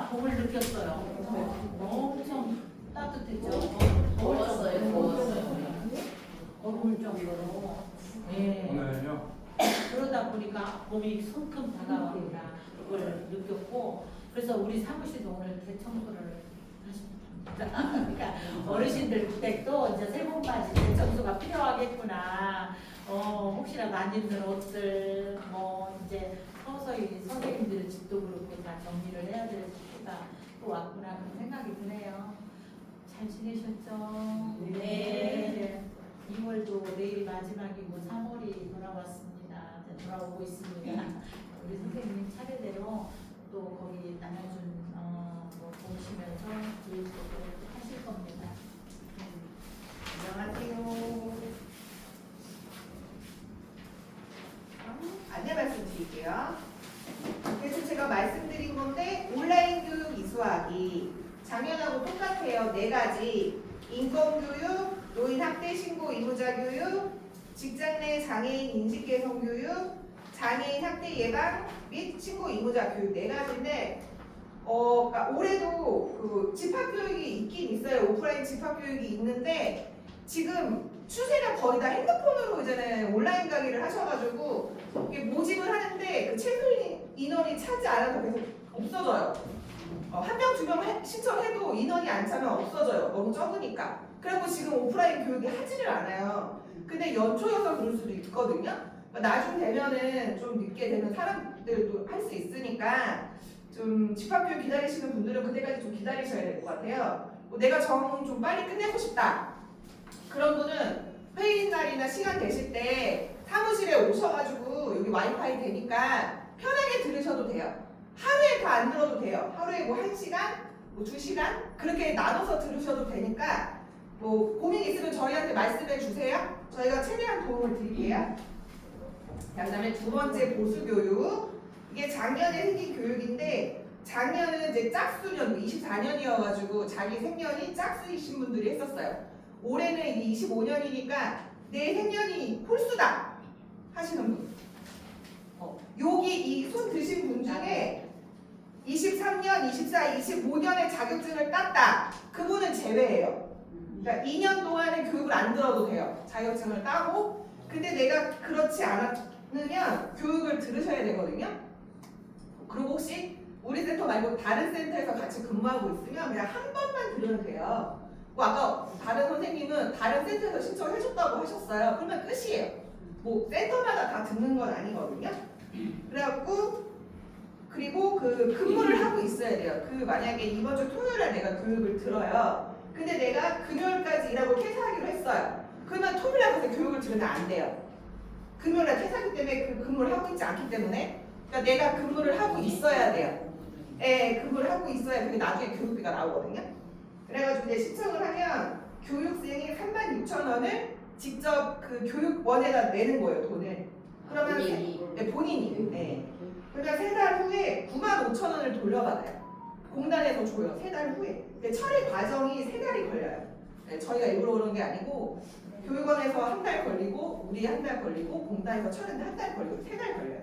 제가 봄을 느꼈어요. 엄청 따뜻했죠. 더웠어요. 얼굴 정도로. 예. 오늘요? 그러다 보니까 봄이 성큼 다가온다. 그걸 느꼈고, 그래서 우리 사무실도 오늘 대청소를 하십니다. 그러니까 어르신들 댁도 이제 새봄맞이 대청소가 필요하겠구나. 혹시라도 안 입는 옷들, 뭐 이제 서서히 선생님들 집도 그렇고 다 정리를 해야 될 때가 또 왔구나 그런 생각이 드네요. 잘 지내셨죠? 네. 2월도 내일이 마지막이고 3월이 돌아왔습니다. 이제 돌아오고 있습니다. 우리 선생님 차례대로 또 거기 나눠준 뭐 보시면서 교육도 하실 겁니다. 안녕하세요. 안내 말씀드릴게요. 그래서 제가 말씀드린 건데 온라인 교육 이수하기 작년하고 똑같아요. 4가지 인권교육, 노인학대 신고 의무자 교육, 직장 내 장애인 인식 개선 교육, 장애인 학대 예방 및 신고 의무자 교육 4가지인데 그러니까 올해도 그 집합교육이 있긴 있어요. 오프라인 집합교육이 있는데 지금 추세가 거의 다 핸드폰으로 이제는 온라인 강의를 하셔가지고 이게 모집을 하는데 그 최소 인원이 차지 않아서 계속 없어져요. 한 명, 2명 신청해도 인원이 안 차면 없어져요. 너무 적으니까. 그리고 지금 오프라인 교육이 하지를 않아요. 근데 연초여서 그럴 수도 있거든요. 나중 되면은 좀 늦게 되는 사람들도 할 수 있으니까 좀 집합교육 기다리시는 분들은 그때까지 좀 기다리셔야 될 것 같아요. 내가 정 좀 빨리 끝내고 싶다. 그런 분은 회의 날이나 시간 되실 때 사무실에 오셔가지고 여기 와이파이 되니까 편하게 들으셔도 돼요. 하루에 다 안 들어도 돼요. 하루에 뭐 1시간, 뭐 2시간 그렇게 나눠서 들으셔도 되니까 뭐 고민 있으면 저희한테 말씀해 주세요. 저희가 최대한 도움을 드릴게요. 그다음에 2번째 보수교육. 이게 작년에 생긴 교육인데 작년은 이제 짝수년 24년이어가지고 자기 생년이 짝수이신 분들이 했었어요. 올해는 25년이니까 내 생년이 홀수다 하시는 분. 여기 이 손 드신 분 중에 23년, 24, 25년에 자격증을 땄다. 그분은 제외예요. 그러니까 2년 동안은 교육을 안 들어도 돼요. 자격증을 따고. 근데 내가 그렇지 않으면 교육을 들으셔야 되거든요. 그리고 혹시 우리 센터 말고 다른 센터에서 같이 근무하고 있으면 그냥 한 번만 들으면 돼요. 뭐 아까 다른 선생님은 다른 센터에서 신청해줬다고 하셨어요. 그러면 끝이에요. 뭐 센터마다 다 듣는 건 아니거든요. 그래갖고 그리고 그 근무를 하고 있어야 돼요. 그 만약에 이번 주 토요일에 내가 교육을 들어요. 근데 내가 금요일까지 일하고 퇴사하기로 했어요. 그러면 토요일에 가서 교육을 들으면 안 돼요. 금요일에 퇴사하기 때문에 그 근무를 하고 있지 않기 때문에 그러니까 내가 근무를 하고 있어야 돼요. 네, 근무를 하고 있어야 그게 나중에 교육비가 나오거든요. 그래가지고 이제 신청을 하면 교육생이 36,000원을 직접 그 교육원에다 내는 거예요, 돈을. 그러면 본인이. 네. 그러니까 3달 후에 95,000원을 돌려받아요. 공단에서 줘요. 3달 후에. 처리 과정이 3달이 걸려요. 네, 저희가 일부러 그런 게 아니고 교육원에서 한 달 걸리고 우리 한 달 걸리고 공단에서 처리는 한 달 걸리고 3달 걸려요.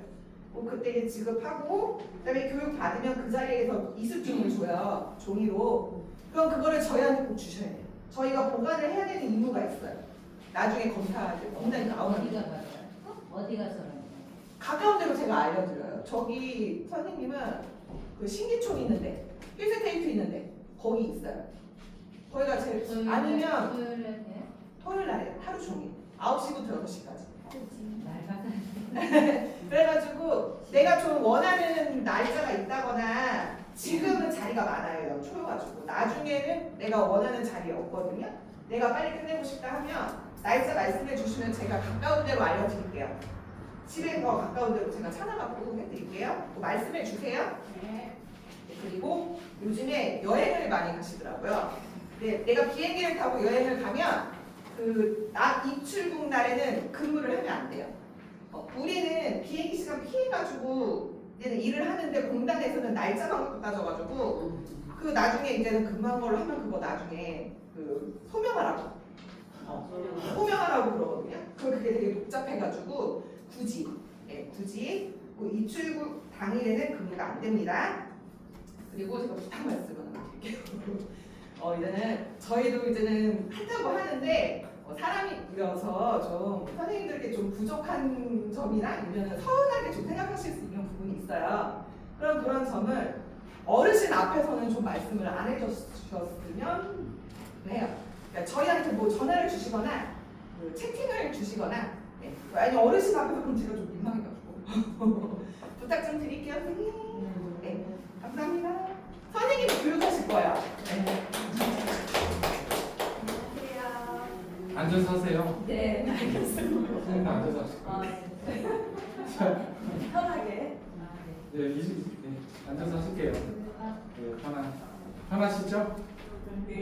그때 지급하고 그다음에 교육 받으면 그 자리에서 이수증을 줘요. 종이로. 그럼 그거를 저희한테 꼭 주셔야 돼요. 저희가 보관을 해야 되는 의무가 있어요. 나중에 검단이 나오는. 어디가 가요? 어디 가서? 가까운 데로 제가 알려드려요. 저기 선생님은 그 신기촌 있는데, 필세테이프 있는데 거기 있어요. 거기가 제일 아니면 토요일 날에 하루 종일 9시부터 6시까지. 그래가지고 내가 좀 원하는 날짜가 있다거나 지금은 자리가 많아요. 연초여가지고 나중에는 내가 원하는 자리 없거든요. 내가 빨리 끝내고 싶다 하면 날짜 말씀해 주시면 제가 가까운 데로 알려드릴게요. 집에 더 가까운 데로 제가 찾아가고 해드릴게요. 말씀해 주세요. 네. 그리고 요즘에 여행을 많이 가시더라고요. 근데 내가 비행기를 타고 여행을 가면 그 입출국 날에는 근무를 하면 안 돼요. 우리는 비행기 시간 피해가지고 이제는 일을 하는데 공단에서는 날짜만 따져가지고 그 나중에 이제는 근무한 걸로 하면 그거 나중에 그 소명하라고 소명하라고 그러거든요. 그게 되게 복잡해가지고 굳이 뭐 입출국 당일에는 근무가 안 됩니다. 그리고 제가 부탁 말씀을 하나 드릴게요. 이제는 저희도 이제는 한다고 하는데 사람이어서 좀 선생님들께 좀 부족한 점이나 아니면 서운하게 좀 생각하실 수 있는 부분이 있어요. 그런 점을 어르신 앞에서는 좀 말씀을 안 해주셨으면 해요. 그러니까 저희한테 뭐 전화를 주시거나 그 채팅을 주시거나 아니 어르신 앞에서는 제가 좀 민망해가지고 부탁 좀 드릴게요, 선생님. 네, 감사합니다. 선생님이 교육하실 거예요. 네. 안녕하세요. 앉아서 하세요. 네, 알겠습니다. 선생님도 앉아서 하실 거예요. 편하게. 네, 앉아서 하실게요. 네, 편하시죠? 네.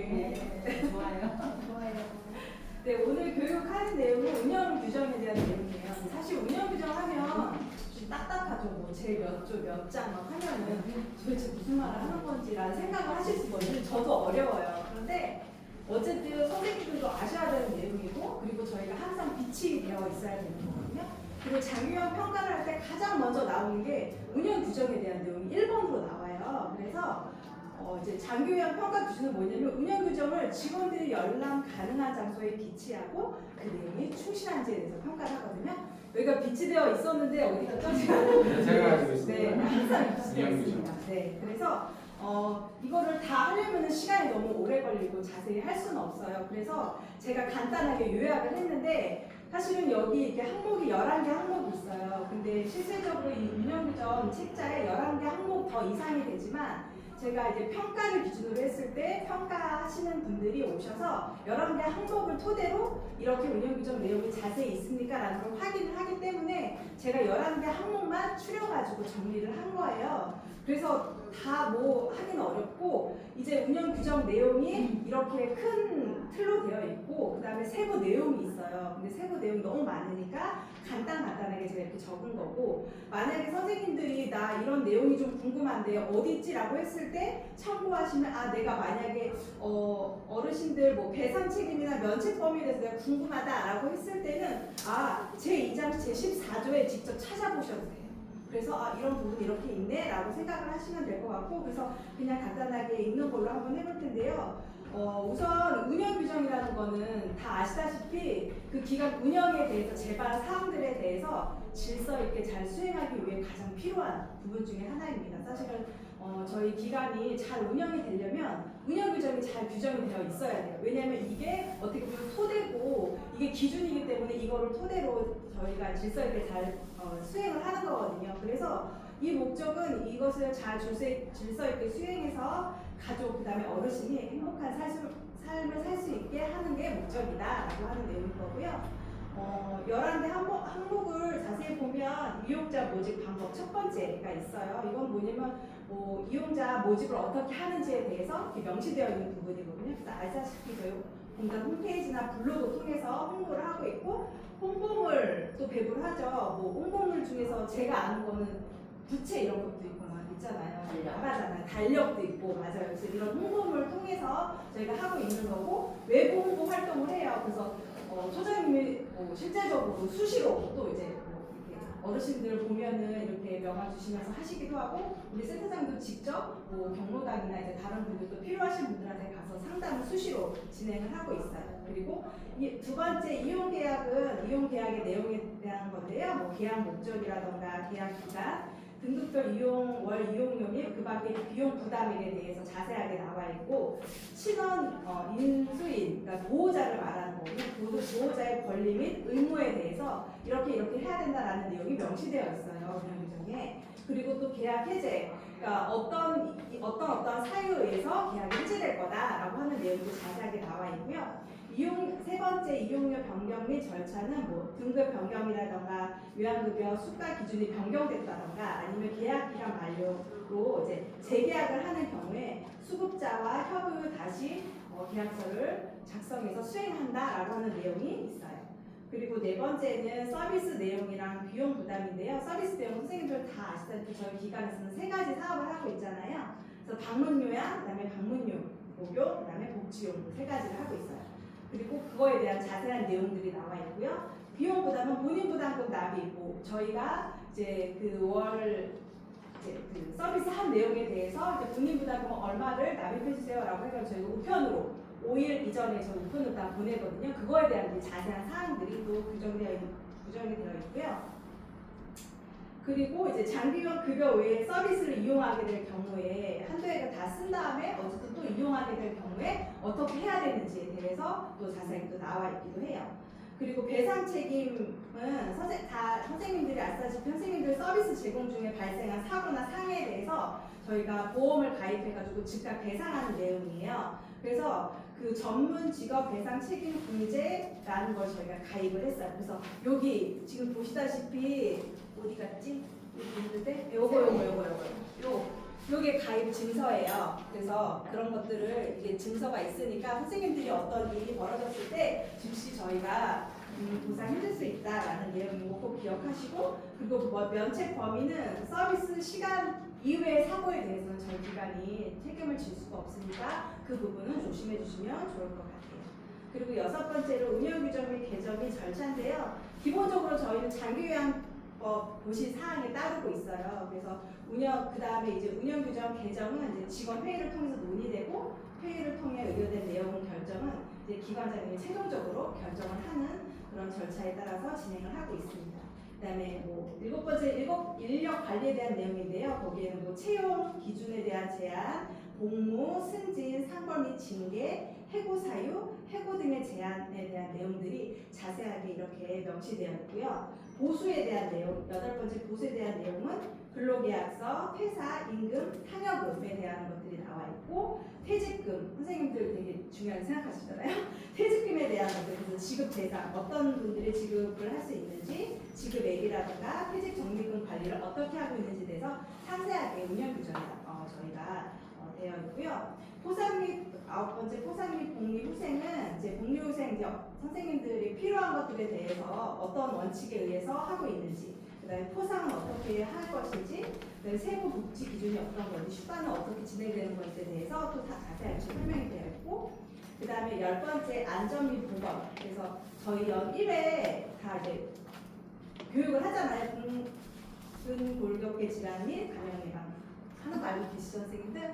좋아요. 네, 오늘 교육하는 내용은 운영 규정에 대한 내용이에요. 사실 운영 규정하면 좀 딱딱하죠. 뭐 제 몇 조 몇 장 막 하면은 도대체 무슨 말을 하는 건지라는 생각을 하실 수 있거든요. 저도 어려워요. 그런데 어쨌든 선생님들도 아셔야 되는 내용이고, 그리고 저희가 항상 빛이 되어 있어야 되는 거거든요. 그리고 장유형 평가를 할 때 가장 먼저 나오는 게 운영 규정에 대한 내용이 1번으로 나와요. 그래서 이제 장교형 평가 기준은 뭐냐면 운영 규정을 직원들이 열람 가능한 장소에 비치하고 그 내용이 충실한지에 대해서 평가를 하거든요. 여기가 비치되어 있었는데 어디 갔죠? 제가 가지고 있습니다. 네, 항상 비치되어 운영 있습니다. 네, 그래서 이거를 다 하려면 시간이 너무 오래 걸리고 자세히 할 수는 없어요. 그래서 제가 간단하게 요약을 했는데 사실은 여기 이렇게 항목이 11개 항목이 있어요. 근데 실질적으로 이 운영규정 책자에 11개 항목 더 이상이 되지만 제가 이제 평가를 기준으로 했을 때 평가하시는 분들이 오셔서 11개 항목을 토대로 이렇게 운영규정 내용이 자세히 있습니까? 라는 걸 확인을 하기 때문에 제가 11개 항목만 추려가지고 정리를 한 거예요. 그래서 다 뭐 하기는 어렵고 이제 운영규정 내용이 이렇게 큰 틀로 되어 있고 그 다음에 세부 내용이 있어요. 근데 세부 내용이 너무 많으니까 간단하게 제가 이렇게 적은 거고, 만약에 선생님들이 나 이런 내용이 좀 궁금한데요 어디 있지라고 했을 때 참고하시면 내가 만약에 어르신들 뭐 배상 책임이나 면책 범위에 대해서 내가 궁금하다라고 했을 때는 제2장 제14조에 직접 찾아보셔도 돼요. 그래서 이런 부분이 이렇게 있네 라고 생각을 하시면 될 것 같고, 그래서 그냥 간단하게 읽는 걸로 한번 해볼 텐데요. 우선 운영규정이라는 거는 다 아시다시피 그 기관 운영에 대해서 제발 사항들에 대해서 질서 있게 잘 수행하기 위해 가장 필요한 부분 중에 하나입니다. 사실은 저희 기관이 잘 운영이 되려면 운영규정이 잘 규정이 되어 있어야 돼요. 왜냐하면 이게 어떻게 보면 토대고 이게 기준이기 때문에 이거를 토대로 저희가 질서 있게 잘 수행을 하는 거거든요. 그래서 이 목적은 이것을 잘 질서 있게 수행해서 가족, 그 다음에 어르신이 행복한 삶을 살 수 있게 하는 게 목적이다 라고 하는 내용인 거고요. 11개 항목을 자세히 보면 이용자 모집 방법 첫 번째가 있어요. 이건 뭐냐면 이용자 모집을 어떻게 하는지에 대해서 명시되어 있는 부분이거든요. 그래서 아시다시피 저희 공단 홈페이지나 블로그 통해서 홍보를 하고 있고, 홍보물 또 배부를 하죠. 홍보물 중에서 제가 아는 거는 부채 이런 것도 있고 막 있잖아요. 나가잖아요. 달력도 있고, 맞아요. 그래서 이런 홍보물을 통해서 저희가 하고 있는 거고, 외부 홍보 활동을 해요. 그래서 소장님이 실제적으로 수시로 또 이제 이렇게 어르신들 보면은 이렇게 명함 주시면서 하시기도 하고, 우리 센터장도 직접 경로당이나 이제 다른 분들도 필요하신 분들한테 가서 상담을 수시로 진행을 하고 있어요. 그리고 두 번째 이용계약은 이용계약의 내용에 대한 건데요. 계약 목적이라던가 계약 기간, 등급별 월 이용료 및 그 밖의 비용 부담액에 대해서 자세하게 나와 있고, 신원 인수인, 그러니까 보호자를 말하는 거고요. 보호자의 권리 및 의무에 대해서 이렇게 해야 된다라는 내용이 명시되어 있어요. 운영규정에. 그리고 또 계약 해제, 그러니까 어떤 사유에 의해서 계약이 해제될 거다라고 하는 내용도 자세하게 나와 있고요. 세 번째 이용료 변경 및 절차는 등급 변경이라던가 요양급여 수가 기준이 변경됐다던가 아니면 계약 기간 만료로 이제 재계약을 하는 경우에 수급자와 협의 다시 계약서를 작성해서 수행한다라고 하는 내용이 있어요. 그리고 네 번째는 서비스 내용이랑 비용 부담인데요. 서비스 내용 선생님들 다 아시다시피 저희 기관에서는 3가지 사업을 하고 있잖아요. 그래서 방문 요양, 그다음에 방문용, 목욕, 그다음에 복지용 3가지를 하고 있어요. 그리고 그거에 대한 자세한 내용들이 나와 있고요. 비용 부담은 본인 부담금 납입 있고, 저희가 이제 그 월 이제 그 서비스 한 내용에 대해서 이제 본인 부담금 얼마를 납입해 주세요라고 해서 저희가 우편으로 5일 이전에 저 우편으로 다 보내거든요. 그거에 대한 이제 자세한 사항들이 또 구정이 되어 있고요. 그리고 이제 장기간 급여 외에 서비스를 이용하게 될 경우에 한두 해가 다 쓴 다음에 어쨌든 또 이용하게 될 경우에 어떻게 해야 되는지에 대해서 또 자세히 또 나와 있기도 해요. 그리고 배상 책임은 선생님들이 아시다시피 선생님들 서비스 제공 중에 발생한 사고나 상해에 대해서 저희가 보험을 가입해가지고 즉각 배상하는 내용이에요. 그래서 그 전문 직업 배상 책임 공제라는 걸 저희가 가입을 했어요. 그래서 여기 지금 보시다시피 어디 갔지? 여기 있는데 요게 가입 증서예요. 그래서 그런 것들을 이게 증서가 있으니까 선생님들이 어떤 일이 벌어졌을 때 즉시 저희가 보상 해줄 수 있다라는 내용이고 꼭 기억하시고, 그리고 뭐 면책 범위는 서비스 시간 이후의 사고에 대해서는 저희 기관이 책임을 질 수가 없으니까 그 부분은 조심해 주시면 좋을 것 같아요. 그리고 여섯 번째로 운영 규정 및 개정 및 절차인데요. 기본적으로 저희는 장기요양법 고시 사항에 따르고 있어요. 그래서 그 다음에 이제 운영 규정 개정은 이제 직원 회의를 통해서 논의되고, 회의를 통해 의결된 내용 결정은 이제 기관장님이 최종적으로 결정을 하는 그런 절차에 따라서 진행을 하고 있습니다. 그다음에 뭐 일곱 번째 인력 관리에 대한 내용인데요. 거기에는 뭐 채용 기준에 대한 제한, 복무, 승진, 상벌 및 징계, 해고 사유, 해고 등의 제한에 대한 내용들이 자세하게 이렇게 명시되어 있고요. 보수에 대한 내용, 여덟 번째 보수에 대한 내용은 근로계약서, 퇴사, 임금, 상여금에 대한 것들이 나와 있고, 퇴직금, 선생님들 되게 중요하게 생각하시잖아요. 퇴직금에 대한 것들, 그래서 지급 대상, 어떤 분들이 지급을 할 수 있는지, 지급액이라든가 퇴직 적립금 관리를 어떻게 하고 있는지에 대해서 상세하게 운영 규정이 저희가 되어 있고요. 포상 및 아홉 번째 포상 및 복리 후생은 이제 복리 후생 이제 선생님들이 필요한 것들에 대해서 어떤 원칙에 의해서 하고 있는지, 그다음에 포상은 어떻게 할 것인지, 그다음에 세무 복지 기준이 어떤 건지, 휴가는 어떻게 진행되는 건지에 대해서 또 다 자세하게 설명이 되어 있고, 그다음에 열 번째 안전 및 보건. 그래서 저희 연 1회 다 이제 교육을 하잖아요. 근골격계 질환 및 감염 예방. 하나도 알고 계시죠, 선생님들?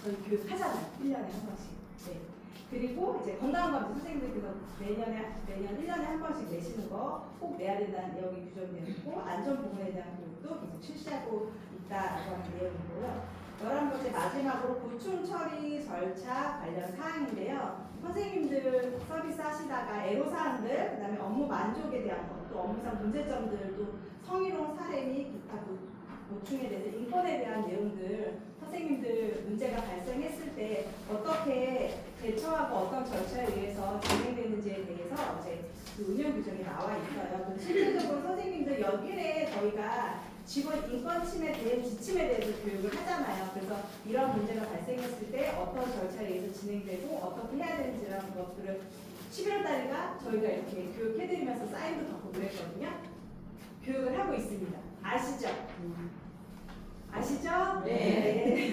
저희 교육하잖아요. 1년에 한 번씩. 네. 그리고 이제 건강검진 선생님들께서 매년 1년에 한 번씩 내시는 거 꼭 내야 된다는 내용이 규정되어 있고, 안전보건에 대한 교육도 계속 실시하고 있다라고 하는 내용이고요. 11번째 마지막으로 고충 처리 절차 관련 사항인데요. 선생님들 서비스 하시다가 애로사항들, 그 다음에 업무 만족에 대한 것, 또 업무상 문제점들, 또 성희롱 사례 및 기타 고충에 대해서 인권에 대한 내용들, 선생님들 문제가 발생했을 때 어떻게 대처하고 어떤 절차에 의해서 진행되는지에 대해서 이제 그 운영 규정이 나와 있어요. 실질적으로 선생님들 연일에 저희가 직원 인권 침해 대응 지침에 대해서 교육을 하잖아요. 그래서 이런 문제가 발생했을 때 어떤 절차에 의해서 진행되고 어떻게 해야 되는지라는 것들을 11월 달인가 저희가 이렇게 교육해드리면서 사인도 받고 그랬거든요. 교육을 하고 있습니다. 아시죠? 아시죠? 네.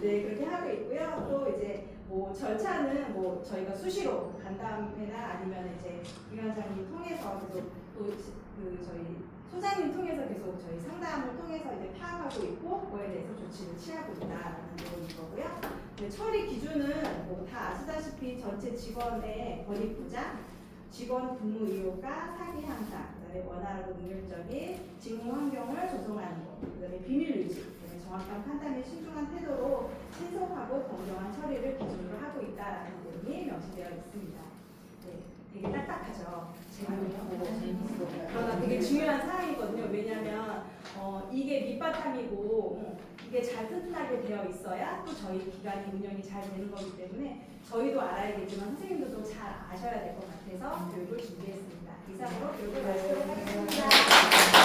네, 그렇게 하고 있고요. 또 이제 뭐 절차는 뭐 저희가 수시로 간담회나 아니면 이제 기관장님 통해서 계속 또 그 저희 소장님 통해서 계속 저희 상담을 통해서 이제 파악하고 있고, 그거에 대해서 조치를 취하고 있다라는 내용인 거고요. 네, 처리 기준은 뭐 다 아시다시피 전체 직원의 권익 보장, 직원 근무 의욕과 사기 향상, 그다음에 원활하고 능률적인 직무 환경을 조성하는 것, 그다음에 비밀 유지, 그다음에 정확한 판단 및 신중한 태도로 신속하고 공정한 처리를 기준으로 하고 있다라는 내용이 명시되어 있습니다. 네, 되게 딱딱하죠. 그러나 되게 중요한 사항이거든요. 왜냐하면 이게 밑바탕이고 이게 잘 튼튼하게 되어 있어야 또 저희 기관이 운영이 잘 되는 거기 때문에 저희도 알아야겠지만 선생님들도 잘 아셔야 될 것 같아서 교육을 준비했습니다. 이상으로 교육을 마치도록 하겠습니다.